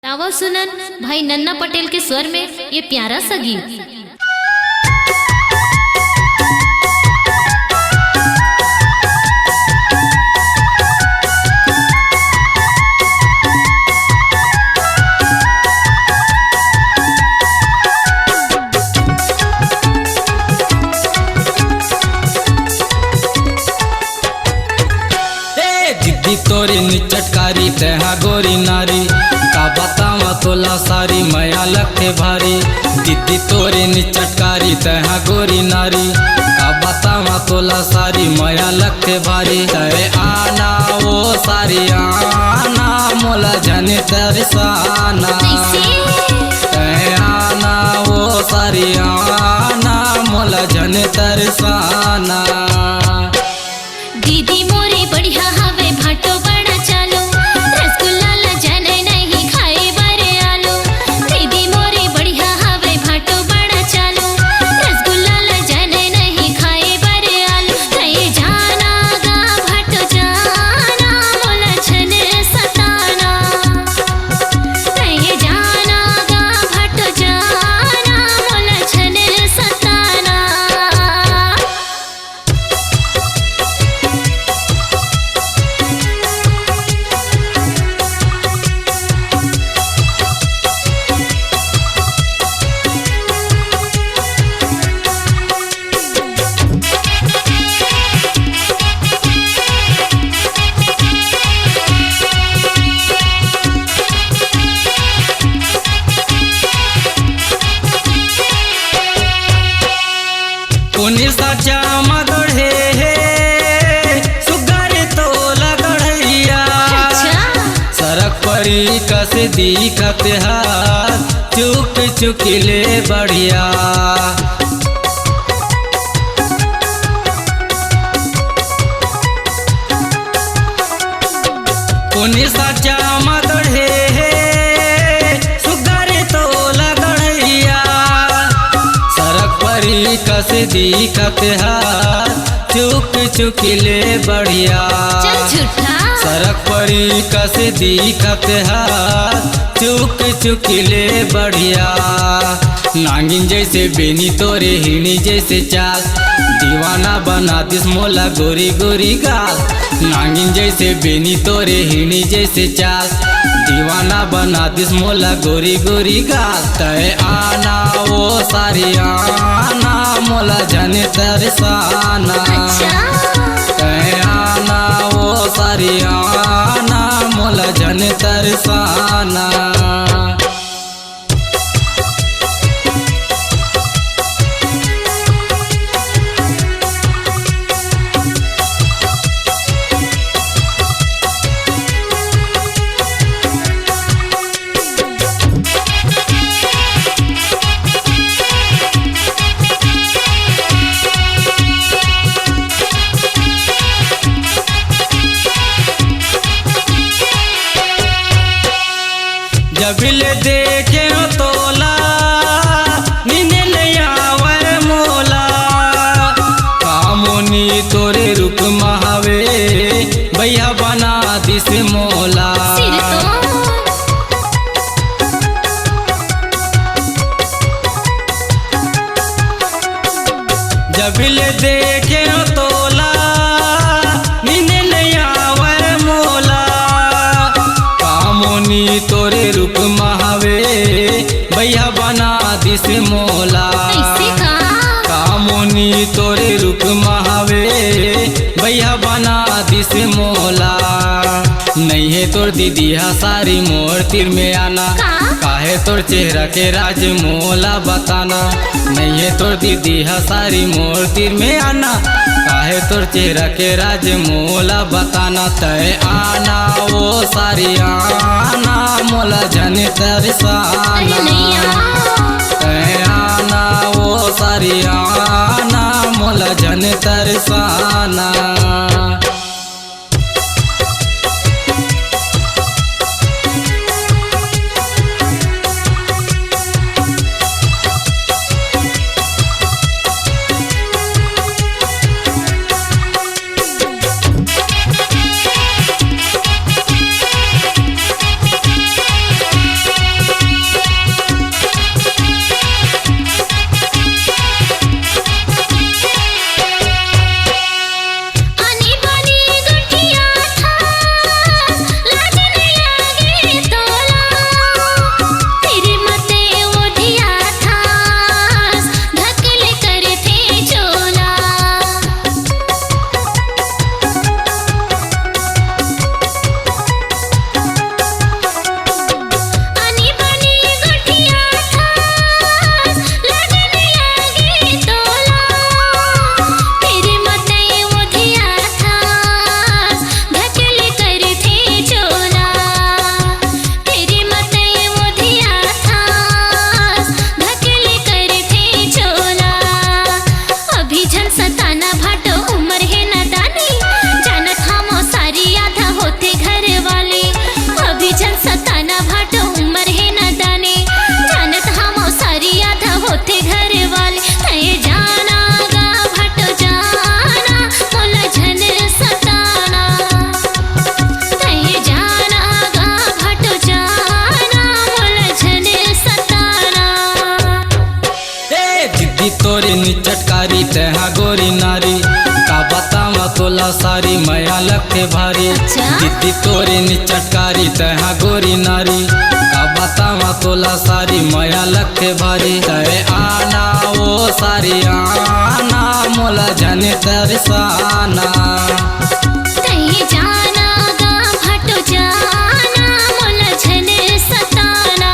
तावा सुनन भाई नन्ना पटेल के स्वर में ये प्यारा सा गीत। जिद्दी तोरी निचटकारी तेहा गोरी नारी का बतावा तोला सारी मया लखे भारी। जिद्दी तोरी निचटकारी तेहा गोरी नारी का बतावा तोला सारी मया लखे भारी। तय आना वो सारी आना मोला जने तरसाना। तय आना वो सारी आना मोला जने तरसाना। दीदी मोरी बढ़िया हवे भाटो बड़ा चालो रसगुल्ला ला जाने नहीं खाए बारे आलो। दीदी मोरी बढ़िया हवे भाटो बड़ा चालो रसगुल्ला ला जाने नहीं खाए बारे आलो। कहे जाना गा भाटो जाना मोला छने सताना। कहे जाना गा भाटो जाना मोला छने सताना। कोनी सचा मगढ़े सुगर तो लगढ़ैया। सड़क परी कस दिखत हाथ चुक चुकिले बढ़िया। कोनी सचा मगढ़े सुगर तो लगढ़ैया। सड़क परी कस दिखत हाथ चुक चुकिले बढ़िया। चल झूठा। सड़क परी कस दिखत हाथ चुक चुकिले बढ़िया। नागिन जैसे बेनी तोरे हिणी जैसे चाल दीवाना बना दिस मोला गोरी गोरी गाल। नागिन जैसे बेनी तोरे हिणी जैसे चाल दीवाना बना दिस मोला गोरी गोरी गाल। तय आना वो सारी आना मोला जने तरसाना। तय आना वो सारी आना मोला जने तरसाना। जबिले देखे तोला नीने ले आवे मोला। कामोनी तोरे रुक महावे भैया बना दिस मोला। जबिले देखे तोला नीने ले आवे मोला। कामोनी तोरे रुक महावे भैया बना दिस मोला। कामोनी तोरे रुक महावे भैया बना दिस मोला। नहीं है तोर दीदी हा सारी मोर तीर में आना। काहे तोर चेहरा के राज मोला बताना। नहीं है तोर दीदी हा सारी मोर तीर में आना। काहे तोर चेहरा के राज मोला बताना। तय आना वो सारी आना मोला जने तरसाना। तय आना वो सारी आना मोला जने तरसाना। तोला सारी माया लगते भारी। अच्छा? दीदी तोरे नि चटकारी तहा गोरी नारी का बतावा तोला सारी माया लगते भारी। तय आना वो सारी आना मोला जने तरसाना। तई जाना गा भटो जाना मोला झने सताना।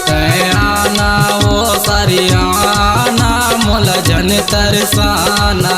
तय आना वो सारी आना मोला जने तरसाना।